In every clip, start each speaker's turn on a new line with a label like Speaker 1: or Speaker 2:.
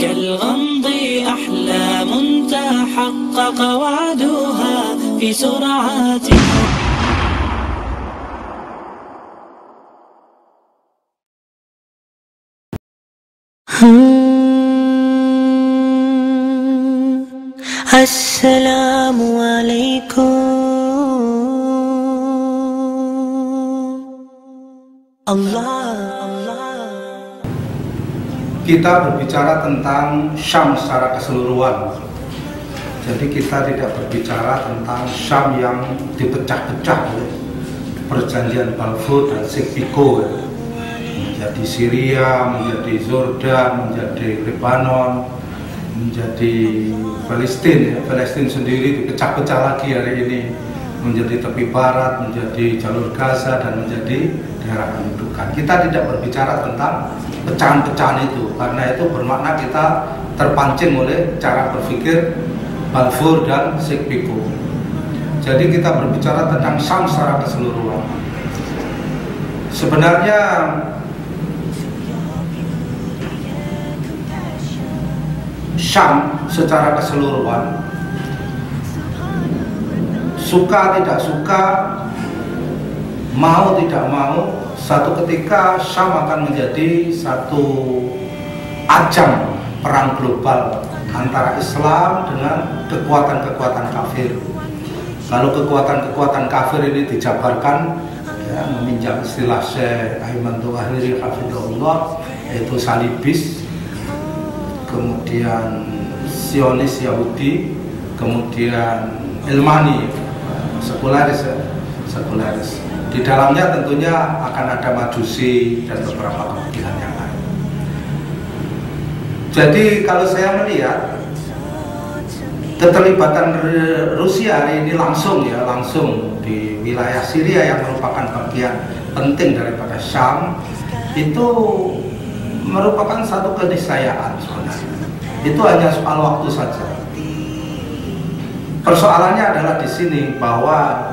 Speaker 1: كالغمض أحلام تحقق وعدها في سرعات. Assalamualaikum.
Speaker 2: Kita berbicara tentang Syam secara keseluruhan. Jadi kita tidak berbicara tentang Syam yang dipecah-pecah oleh perjanjian Balfour dan Sykes-Picot, menjadi Syria, menjadi Jordan, menjadi Lebanon, menjadi Palestina. Palestina sendiri dipecah-pecah lagi hari ini, menjadi tepi barat, menjadi jalur Gaza, dan menjadi daerah pendudukan. Kita tidak berbicara tentang pecahan-pecahan itu, karena itu bermakna kita terpancing oleh cara berpikir Balfour dan Sykes-Picot. Jadi kita berbicara tentang Syam secara keseluruhan. Sebenarnya Syam secara keseluruhan, suka tidak suka, mau tidak mau, satu ketika Syam akan menjadi satu ajang perang global antara Islam dengan kekuatan-kekuatan kafir. Kalau kekuatan-kekuatan kafir ini dijabarkan, ya, meminjam istilah Syekh Ayman Tuwahiri hafizahullah, yaitu salibis, kemudian Sionis Yahudi, kemudian Ilmani, sekularis, ya, sekularis. Di dalamnya tentunya akan ada Majusi dan beberapa kemungkinan yang lain. Jadi kalau saya melihat keterlibatan Rusia hari ini langsung di wilayah Syria yang merupakan bagian penting daripada Syam, itu merupakan satu keniscayaan sebenarnya. Itu hanya soal waktu saja. Persoalannya adalah di sini bahwa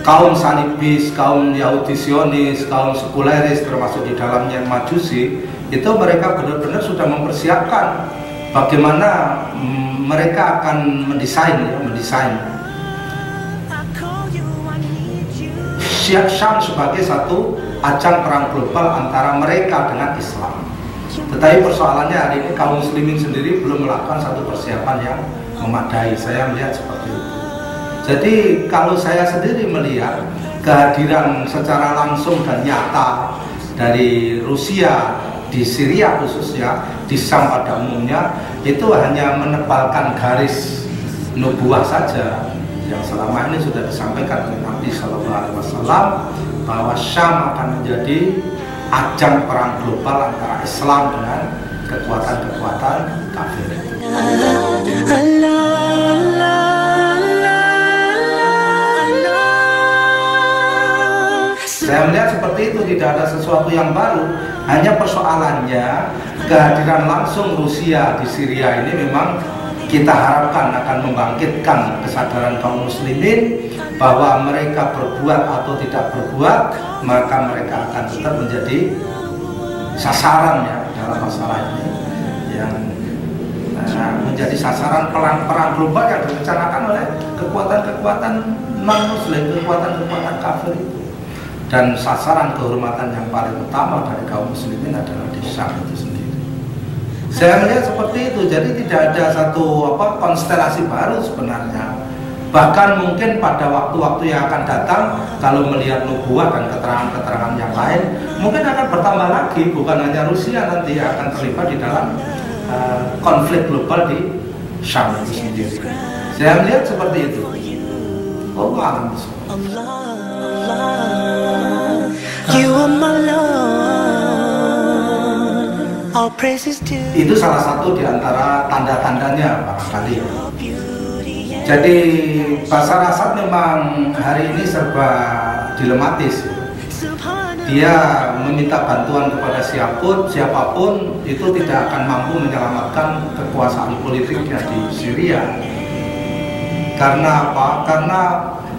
Speaker 2: kaum salibis, kaum Yahudi Sionis, kaum sekularis, termasuk di dalamnya Majusi, itu mereka benar-benar sudah mempersiapkan bagaimana mereka akan mendesain Syam sebagai satu ajang perang global antara mereka dengan Islam. Tetapi persoalannya hari ini kaum muslimin sendiri belum melakukan satu persiapan yang memadai. Saya melihat seperti itu. Jadi kalau saya sendiri melihat kehadiran secara langsung dan nyata dari Rusia di Syria khususnya, di Syam pada umumnya, itu hanya menebalkan garis nubuah saja yang selama ini sudah disampaikan oleh Nabi SAW, bahwa Syam akan menjadi ajang perang global antara Islam dengan kekuatan-kekuatan kafir. Saya melihat seperti itu, tidak ada sesuatu yang baru. Hanya persoalannya kehadiran langsung Rusia di Syria ini memang kita harapkan akan membangkitkan kesadaran kaum muslimin bahwa mereka berbuat atau tidak berbuat, maka mereka akan tetap menjadi sasaran, ya, dalam masalah ini, yang menjadi sasaran perang global yang direncanakan oleh kekuatan-kekuatan non-muslim, kekuatan-kekuatan kafir itu. Dan sasaran kehormatan yang paling utama dari kaum muslimin adalah di Syam itu sendiri. Saya melihat seperti itu. Jadi tidak ada satu konstelasi baru sebenarnya. Bahkan mungkin pada waktu-waktu yang akan datang, kalau melihat nubuah dan keterangan-keterangan yang lain, mungkin akan bertambah lagi. Bukan hanya Rusia nanti akan terlibat di dalam konflik global di Syam itu sendiri. Saya melihat seperti itu. Allah. Itu salah satu di antara tanda-tandanya barangkali. Jadi Bashar Assad memang hari ini serba dilematis. Dia meminta bantuan kepada siapapun itu tidak akan mampu menyelamatkan kekuasaan politiknya di Syria. Karena apa? Karena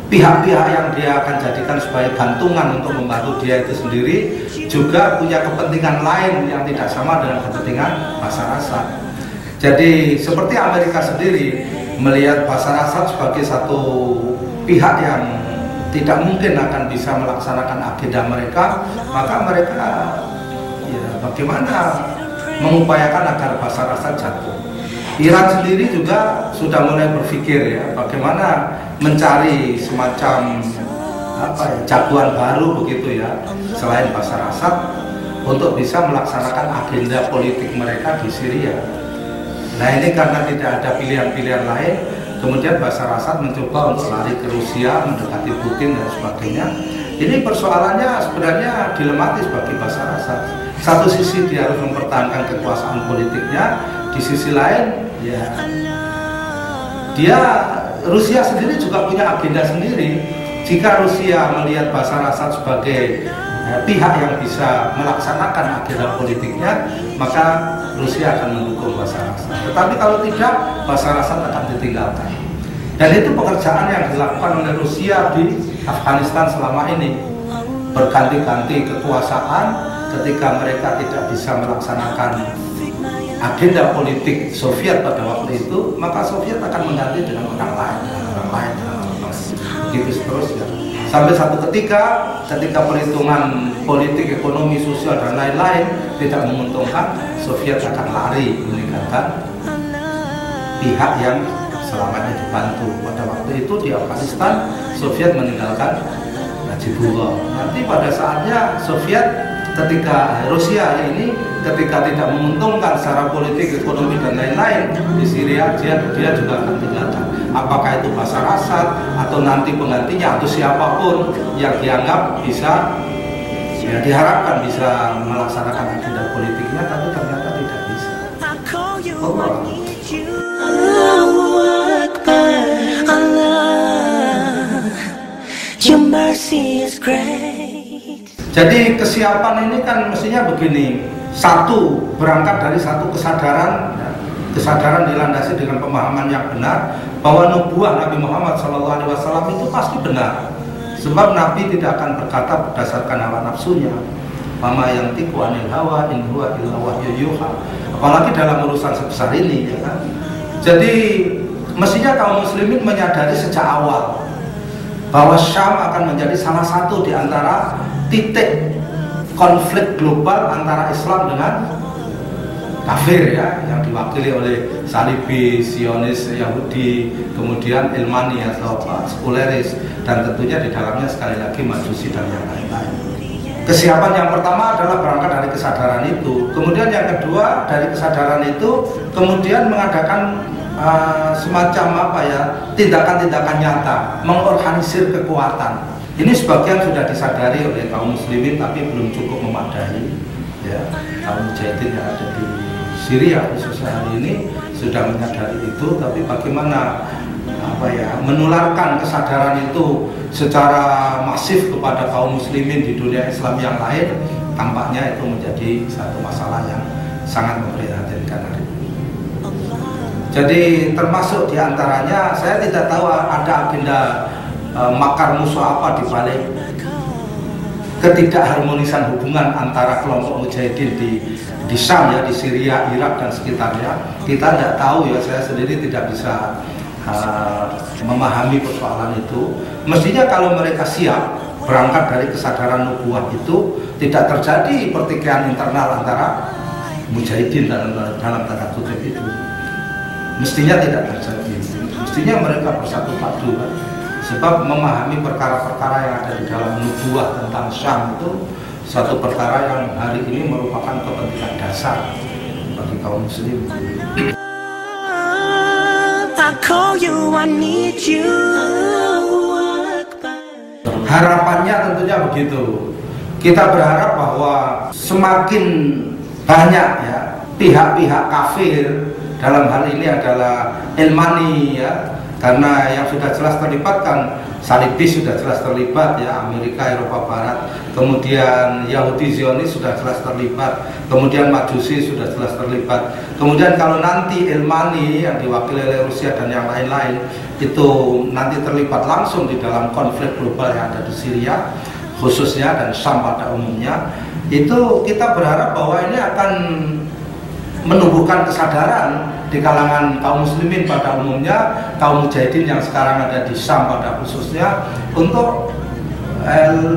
Speaker 2: pihak-pihak yang dia akan jadikan sebagai gantungan untuk membantu dia itu sendiri juga punya kepentingan lain yang tidak sama dengan kepentingan Bashar Assad. Jadi seperti Amerika sendiri melihat Bashar Assad sebagai satu pihak yang tidak mungkin akan bisa melaksanakan agenda mereka, maka mereka ya bagaimana mengupayakan agar Bashar Assad jatuh. Iran sendiri juga sudah mulai berpikir ya bagaimana mencari semacam jagoan baru begitu ya selain Bashar Assad untuk bisa melaksanakan agenda politik mereka di Syria. Nah ini karena tidak ada pilihan-pilihan lain, kemudian Bashar Assad mencoba untuk lari ke Rusia, mendekati Putin dan sebagainya. Ini persoalannya sebenarnya dilematis bagi Bashar Assad. Satu sisi dia harus mempertahankan kekuasaan politiknya, di sisi lain ya dia Rusia sendiri juga punya agenda sendiri. Jika Rusia melihat Bashar Assad sebagai pihak yang bisa melaksanakan agenda politiknya, maka Rusia akan mendukung Bashar Assad. Tetapi kalau tidak, Bashar Assad akan ditinggalkan. Dan itu pekerjaan yang dilakukan oleh Rusia di Afghanistan selama ini. Berganti-ganti kekuasaan, ketika mereka tidak bisa melaksanakan agenda politik Soviet pada waktu itu, maka Soviet akan mengganti dengan orang lain. Begitu seterusnya. Sampai satu ketika perhitungan politik, ekonomi, sosial dan lain-lain tidak menguntungkan, Soviet akan lari meninggalkan pihak yang selama ini dibantu. Pada waktu itu di Afghanistan, Soviet meninggalkan Najibullah. Nanti pada saatnya Soviet ketika Rusia ini ketika tidak menguntungkan secara politik, ekonomi dan lain-lain di Syria, dia juga akan tinggalkan. Apakah itu Bashar Assad atau nanti penggantinya atau siapapun yang dianggap bisa ya diharapkan bisa melaksanakan agenda politiknya, tapi ternyata tidak bisa. Jadi kesiapan ini kan mestinya begini. Satu, berangkat dari satu kesadaran dilandasi dengan pemahaman yang benar bahwa nubuah Nabi Muhammad SAW itu pasti benar. Sebab Nabi tidak akan berkata berdasarkan hawa nafsunya. Mama yang tiku anil hawa in huwa illa wahyu yuha. Apalagi dalam urusan sebesar ini, ya kan? Jadi mestinya kaum muslimin menyadari sejak awal bahwa Syam akan menjadi salah satu di antara titik konflik global antara Islam dengan kafir ya, yang diwakili oleh Salibi, Zionis, Yahudi, kemudian Ilmani atau sekuleris, dan tentunya di dalamnya sekali lagi Majusi dan yang lain-lain. Kesiapan yang pertama adalah berangkat dari kesadaran itu. Kemudian yang kedua, dari kesadaran itu kemudian mengadakan semacam tindakan-tindakan nyata, mengorganisir kekuatan. Ini sebagian sudah disadari oleh kaum muslimin, tapi belum cukup memadai. Ya, kaum mujahidin yang ada di Syria khususnya hari ini sudah menyadari itu, tapi bagaimana menularkan kesadaran itu secara masif kepada kaum muslimin di dunia Islam yang lain, tampaknya itu menjadi satu masalah yang sangat memprihatinkan hari ini. Jadi termasuk diantaranya, saya tidak tahu ada agenda makar musuh apa di balik ketidakharmonisan hubungan antara kelompok mujahidin di Syam ya, di Syria, Irak dan sekitarnya. Kita tidak tahu ya, saya sendiri tidak bisa memahami persoalan itu. Mestinya kalau mereka siap berangkat dari kesadaran nubuah itu, tidak terjadi pertikaian internal antara mujahidin dalam tanda kutip itu. Mestinya tidak terjadi. Mestinya mereka bersatu padu kan? Sebab memahami perkara-perkara yang ada di dalam nubuah tentang Syam itu satu perkara yang hari ini merupakan kepentingan dasar bagi kaum muslim. Harapannya tentunya begitu. Kita berharap bahwa semakin banyak ya pihak-pihak kafir, dalam hal ini adalah Ilmani ya, karena yang sudah jelas terlibat kan Salibis sudah jelas terlibat ya, Amerika, Eropa Barat, kemudian Yahudi Zionis sudah jelas terlibat, kemudian Majusi sudah jelas terlibat, kemudian kalau nanti Ilmani yang diwakili oleh Rusia dan yang lain-lain itu nanti terlibat langsung di dalam konflik global yang ada di Syria khususnya dan Syam pada umumnya, itu kita berharap bahwa ini akan menumbuhkan kesadaran di kalangan kaum muslimin pada umumnya, kaum mujahidin yang sekarang ada di Syam pada khususnya, untuk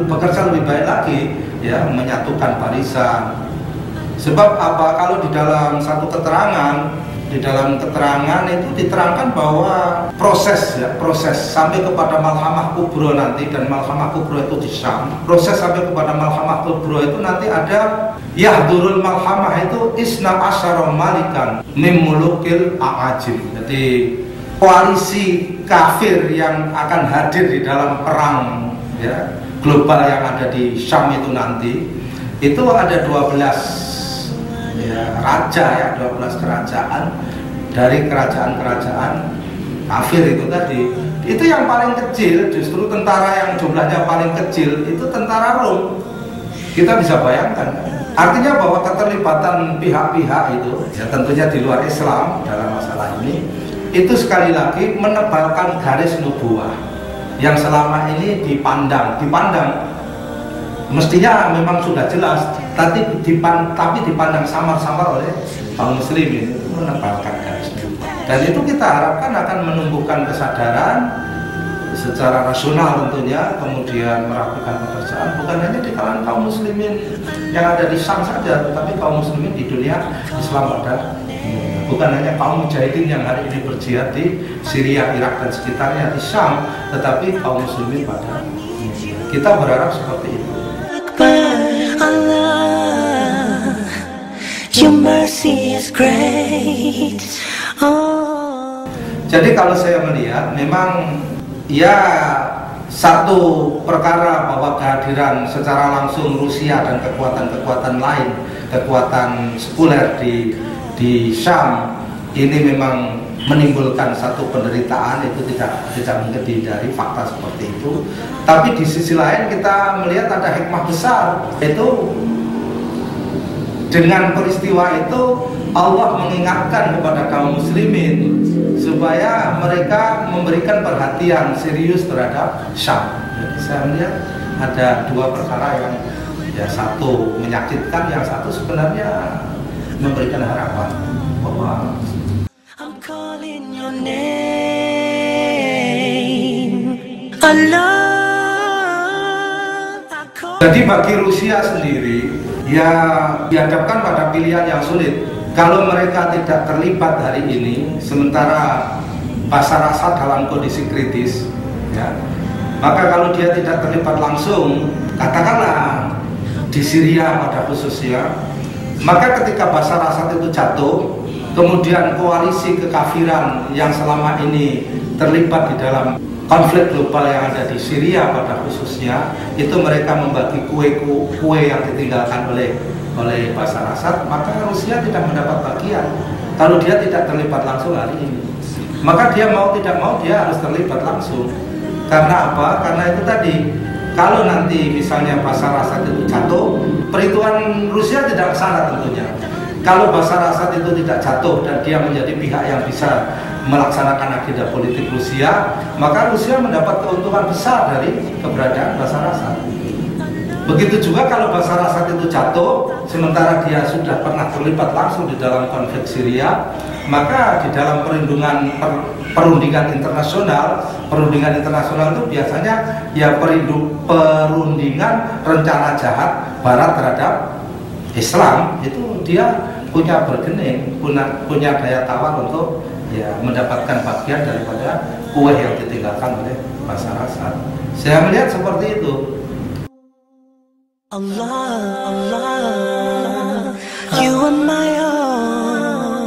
Speaker 2: bekerja lebih baik lagi, ya, menyatukan barisan. Sebab apa? Kalau di dalam satu keterangan, itu diterangkan bahwa proses sampai kepada Malhamah Kubro nanti, dan Malhamah Kubro itu di Syam. Proses sampai kepada Malhamah Kubro itu nanti ada Yahdurul Malhamah itu isna asyara malikan mim mulukil a'ajim. Jadi koalisi kafir yang akan hadir di dalam perang, ya, global yang ada di Syam itu nanti, itu ada 12 raja, ya, 12 kerajaan dari kerajaan-kerajaan kafir itu tadi. Itu yang paling kecil, justru tentara yang jumlahnya paling kecil itu tentara Rom. Kita bisa bayangkan, artinya bahwa keterlibatan pihak-pihak itu, ya, tentunya di luar Islam dalam masalah ini, itu sekali lagi menebalkan garis nubuwah yang selama ini dipandang mestinya memang sudah jelas, tapi dipandang samar-samar oleh kaum muslimin, itu menebalkan garis nubuwah. Dan itu kita harapkan akan menumbuhkan kesadaran secara rasional tentunya, kemudian merapikan pekerjaan bukan hanya di kalangan kaum muslimin yang ada di Syam saja, tetapi kaum muslimin di dunia Islam pada bukan hanya kaum mujahidin yang hari ini berjihad di Syria, Irak dan sekitarnya, di Syam, tetapi kaum muslimin pada kita berharap seperti itu.
Speaker 1: Allah, your mercy is great. Oh.
Speaker 2: Jadi kalau saya melihat memang, ya, satu perkara bahwa kehadiran secara langsung Rusia dan kekuatan-kekuatan lain, kekuatan sekuler di Syam ini memang menimbulkan satu penderitaan, itu tidak mungkin dihindari, fakta seperti itu. Tapi di sisi lain kita melihat ada hikmah besar, yaitu dengan peristiwa itu Allah mengingatkan kepada kaum muslimin supaya mereka memberikan perhatian serius terhadap Syam. Jadi saya melihat ada dua perkara yang, ya, satu menyakitkan, yang satu sebenarnya memberikan harapan bahwa
Speaker 1: I'm calling your name, Allah.
Speaker 2: jadi bagi Rusia sendiri, ya, dihadapkan pada pilihan yang sulit. Kalau mereka tidak terlibat hari ini, sementara Bashar Assad dalam kondisi kritis, ya, maka kalau dia tidak terlibat langsung, katakanlah di Syria pada khususnya, maka ketika Bashar Assad itu jatuh, kemudian koalisi kekafiran yang selama ini terlibat di dalam konflik global yang ada di Syria pada khususnya, itu mereka membagi kue yang ditinggalkan oleh Bashar Assad, maka Rusia tidak mendapat bagian kalau dia tidak terlibat langsung hari ini. Maka dia mau tidak mau dia harus terlibat langsung. Karena apa? Karena itu tadi, kalau nanti misalnya Bashar Assad itu jatuh, perhitungan Rusia tidak kesana tentunya. Kalau Bashar Assad itu tidak jatuh dan dia menjadi pihak yang bisa melaksanakan agenda politik Rusia, maka Rusia mendapat keuntungan besar dari keberadaan Bashar Assad. Begitu juga kalau Bashar Assad itu jatuh, sementara dia sudah pernah terlibat langsung di dalam konflik Syria, maka di dalam perundingan internasional itu biasanya, ya, perundingan rencana jahat Barat terhadap Islam, itu dia punya bergening, punya daya tawar untuk, ya, mendapatkan bagian daripada kue yang ditinggalkan oleh Bashar Assad. Saya melihat seperti itu.
Speaker 1: Allah, Allah, you are my own.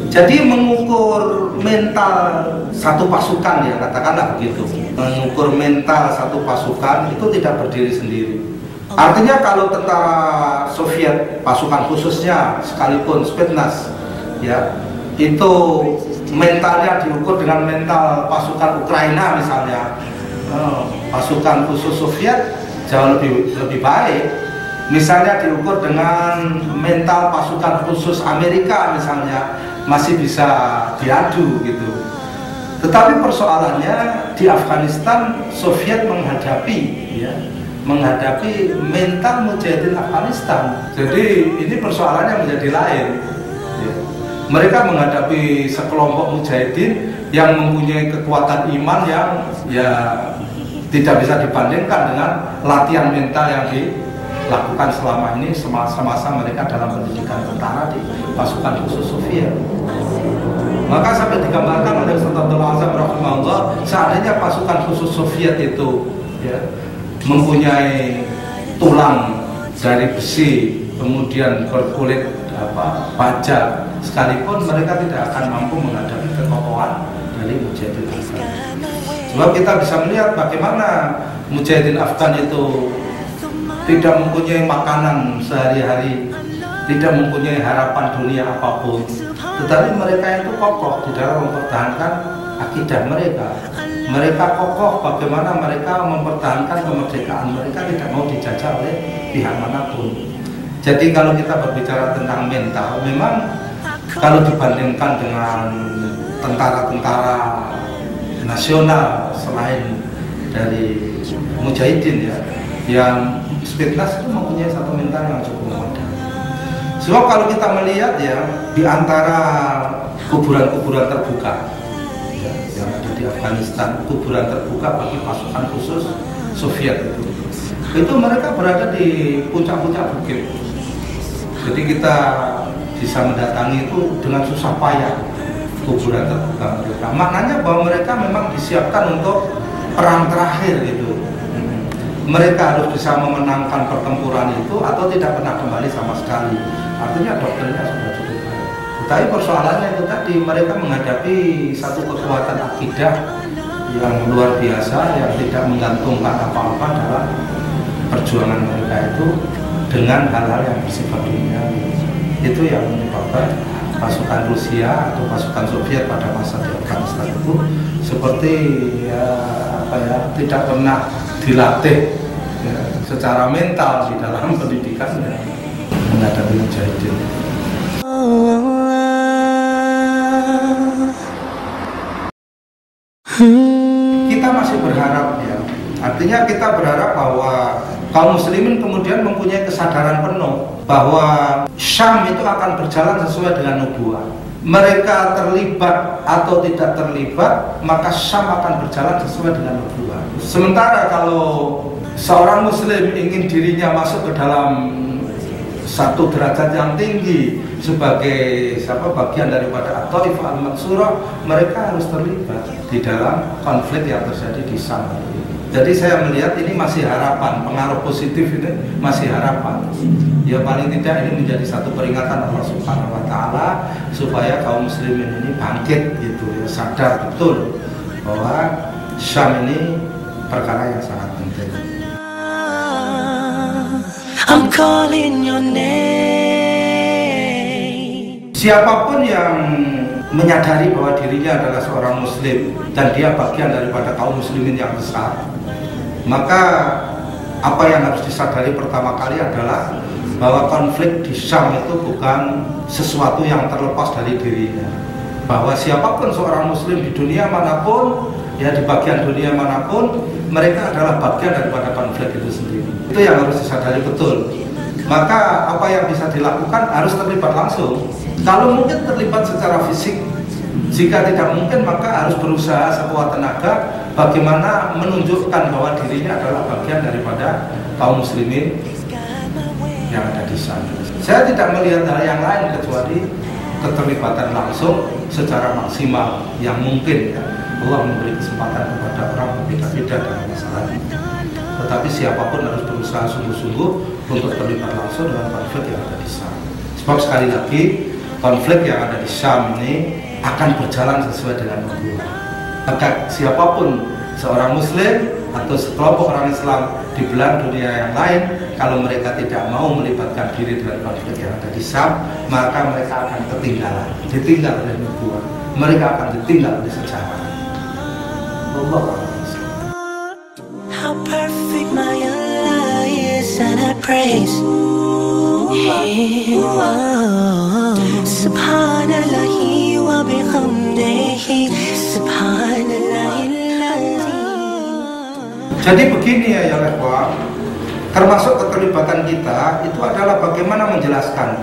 Speaker 2: Jadi mengukur mental satu pasukan, ya, katakanlah begitu. Mengukur mental satu pasukan itu tidak berdiri sendiri. Artinya kalau tentara Soviet, pasukan khususnya sekalipun Spetsnaz, ya, itu mentalnya diukur dengan mental pasukan Ukraina misalnya, pasukan khusus Soviet jauh lebih baik. Misalnya diukur dengan mental pasukan khusus Amerika misalnya, masih bisa diadu gitu. Tetapi persoalannya di Afghanistan, Soviet menghadapi mental mujahidin Afghanistan. Jadi ini persoalannya menjadi lain. Mereka menghadapi sekelompok mujahidin yang mempunyai kekuatan iman yang tidak bisa dibandingkan dengan latihan mental yang dilakukan selama ini semasa mereka dalam pendidikan tentara di pasukan khusus Soviet. Maka sampai digambarkan oleh Ustaz Abdul Azam rahimahullah, seandainya pasukan khusus Soviet itu mempunyai tulang dari besi, kemudian berkulit baja, sekalipun mereka tidak akan mampu menghadapi kekokohan dari mujahidin Afgan. Sebab kita bisa melihat bagaimana mujahidin Afgan itu tidak mempunyai makanan sehari-hari, tidak mempunyai harapan dunia apapun, tetapi mereka itu kokoh di dalam mempertahankan akidah mereka. Mereka kokoh bagaimana mereka mempertahankan kemerdekaan mereka, tidak mau dijajah oleh pihak manapun. Jadi kalau kita berbicara tentang mental, memang kalau dibandingkan dengan tentara-tentara nasional selain dari mujahidin yang Spetsnaz itu mempunyai satu mental yang cukup memadai. Sebab kalau kita melihat di antara kuburan-kuburan terbuka yang ada di Afghanistan, kuburan terbuka bagi pasukan khusus Soviet itu mereka berada di puncak-puncak bukit. Jadi kita bisa mendatangi itu dengan susah payah kuburan terbuka mereka. Maknanya bahwa mereka memang disiapkan untuk perang terakhir gitu. Mereka harus bisa memenangkan pertempuran itu atau tidak pernah kembali sama sekali. Artinya doktrinnya sudah cukup baik. Tapi persoalannya itu tadi, mereka menghadapi satu kekuatan akidah yang luar biasa, yang tidak menggantungkan apa-apa dalam perjuangan mereka itu dengan hal-hal yang bersifat dunia. Itu yang menyebabkan pasukan Rusia atau pasukan Soviet pada masa di Afghanistan itu seperti tidak pernah dilatih secara mental di dalam pendidikan menghadapi mujahidin. Kita masih berharap artinya kita berharap bahwa kaum muslimin kemudian mempunyai kesadaran penuh bahwa Syam itu akan berjalan sesuai dengan nubuah. Mereka terlibat atau tidak terlibat, maka Syam akan berjalan sesuai dengan nubuah. Sementara kalau seorang muslim ingin dirinya masuk ke dalam satu derajat yang tinggi sebagai bagian daripada At-Taifah Al-Mansurah, mereka harus terlibat di dalam konflik yang terjadi di Syam. Jadi saya melihat ini masih harapan, pengaruh positif ini masih harapan. Ya paling tidak ini menjadi satu peringatan Allah Subhanahu wa taala supaya kaum muslimin ini bangkit gitu sadar betul bahwa Syam ini perkara yang sangat penting.
Speaker 1: I'm calling your name.
Speaker 2: Siapapun yang menyadari bahwa dirinya adalah seorang muslim dan dia bagian daripada kaum muslimin yang besar, maka apa yang harus disadari pertama kali adalah bahwa konflik di Syam itu bukan sesuatu yang terlepas dari dirinya. Bahwa siapapun seorang muslim di dunia manapun, di bagian dunia manapun, mereka adalah bagian daripada konflik itu sendiri. Itu yang harus disadari betul. Maka apa yang bisa dilakukan harus terlibat langsung. Kalau mungkin terlibat secara fisik, jika tidak mungkin maka harus berusaha sekuat tenaga bagaimana menunjukkan bahwa dirinya adalah bagian daripada kaum muslimin yang ada di sana. Saya tidak melihat hal yang lain kecuali keterlibatan langsung secara maksimal yang mungkin Allah memberi kesempatan kepada orang berbeda-beda dalam masalah ini. Tetapi siapapun harus berusaha sungguh-sungguh untuk terlibat langsung dengan konflik yang ada di Syam. Sebab sekali lagi konflik yang ada di Syam ini akan berjalan sesuai dengan nubuah. Maka siapapun seorang muslim atau sekelompok orang Islam di belahan dunia yang lain, kalau mereka tidak mau melibatkan diri dengan konflik yang ada di Syam, maka mereka akan ketinggalan, ditinggal oleh nubuah. Mereka akan ditinggal oleh sejarah.
Speaker 1: How perfect my Allah is, and I praise Him. Subhanallahi wa bihamdihi. Subhanallah.
Speaker 2: Jadi begini ya Lewa, termasuk keterlibatan kita itu adalah bagaimana menjelaskan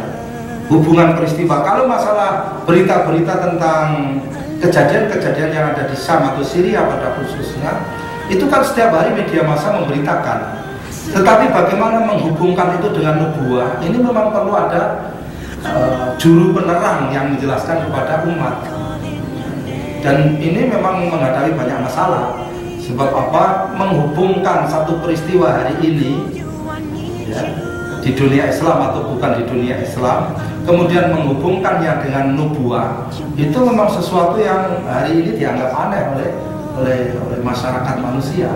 Speaker 2: hubungan peristiwa. Kalau masalah berita-berita tentang kejadian-kejadian yang ada di Syam atau Syria pada khususnya, itu kan setiap hari media massa memberitakan. Tetapi bagaimana menghubungkan itu dengan nubuah, ini memang perlu ada juru penerang yang menjelaskan kepada umat. Dan ini memang menghadapi banyak masalah. Sebab apa? Menghubungkan satu peristiwa hari ini ya, di dunia Islam atau bukan di dunia Islam, kemudian menghubungkannya dengan nubuah, itu memang sesuatu yang hari ini dianggap aneh oleh masyarakat manusia.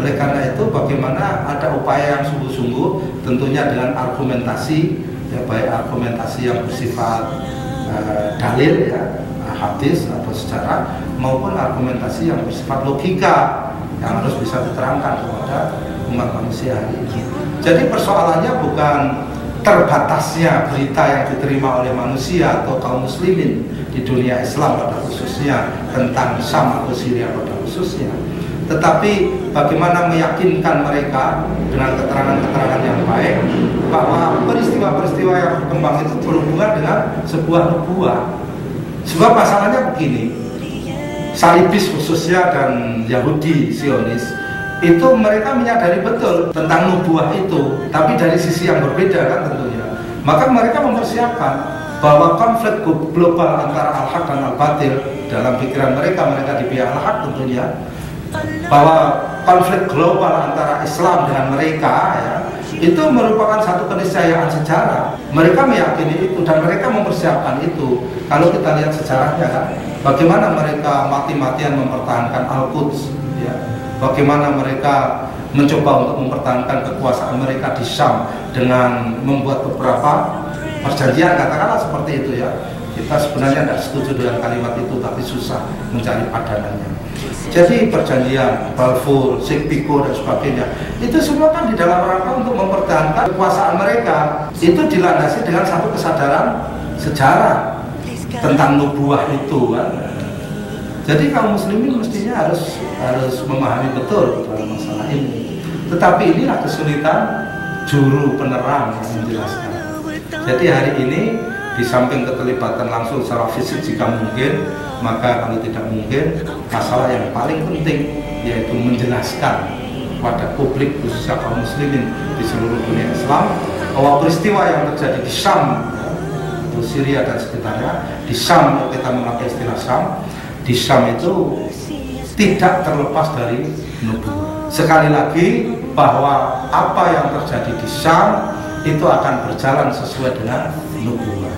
Speaker 2: Oleh karena itu, bagaimana ada upaya yang sungguh-sungguh, tentunya dengan argumentasi, ya, baik argumentasi yang bersifat dalil, ya, hadis atau sejarah, maupun argumentasi yang bersifat logika yang harus bisa diterangkan kepada umat manusia hari ini. Jadi persoalannya bukan terbatasnya berita yang diterima oleh manusia atau kaum muslimin di dunia Islam pada khususnya tentang Syam atau Syria pada khususnya, tetapi bagaimana meyakinkan mereka dengan keterangan-keterangan yang baik bahwa peristiwa-peristiwa yang berkembang itu berhubungan dengan sebuah nubuah. Sebab masalahnya begini, Salibis khususnya dan Yahudi Zionis itu mereka menyadari betul tentang nubuah itu, tapi dari sisi yang berbeda kan tentunya. Maka mereka mempersiapkan bahwa konflik global antara al-haq dan al-batil dalam pikiran mereka di pihak al-haq tentunya, bahwa konflik global antara Islam dengan mereka ya, itu merupakan satu keniscayaan sejarah. Mereka meyakini itu dan mereka mempersiapkan itu. Kalau kita lihat sejarahnya kan, bagaimana mereka mati-matian mempertahankan Al-Quds ya, bagaimana mereka mencoba untuk mempertahankan kekuasaan mereka di Syam dengan membuat beberapa perjanjian, katakanlah seperti itu ya. Kita sebenarnya tidak setuju dengan kalimat itu, tapi susah mencari padanannya. Jadi perjanjian Balfour, Sykes-Picot dan sebagainya, itu semua kan di dalam rangka untuk mempertahankan kekuasaan mereka. Itu dilandasi dengan satu kesadaran sejarah tentang nubuah itu kan. Jadi kaum muslimin mestinya harus memahami betul dalam masalah ini. Tetapi inilah kesulitan juru penerang yang menjelaskan. Jadi hari ini di samping keterlibatan langsung secara fisik jika mungkin, maka kalau tidak mungkin, masalah yang paling penting yaitu menjelaskan kepada publik khususnya kaum muslimin di seluruh dunia Islam bahwa peristiwa yang terjadi di Syam atau Syria dan sekitarnya, di Syam kita memakai istilah Syam, di Syam itu tidak terlepas dari nubuah. Sekali lagi bahwa apa yang terjadi di Syam itu akan berjalan sesuai dengan nubuah.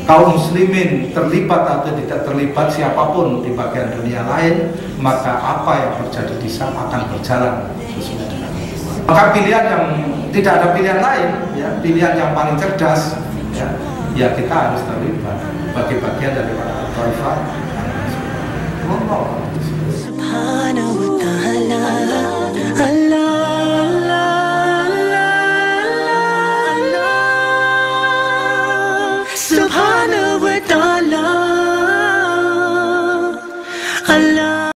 Speaker 2: Kaum muslimin terlibat atau tidak terlibat siapapun di bagian dunia lain, maka apa yang terjadi di Syam akan berjalan sesuai dengan nubuah. Maka pilihan yang tidak ada pilihan lain, ya, pilihan yang paling cerdas, ya kita harus terlibat bagi bagian daripada Al-Taifah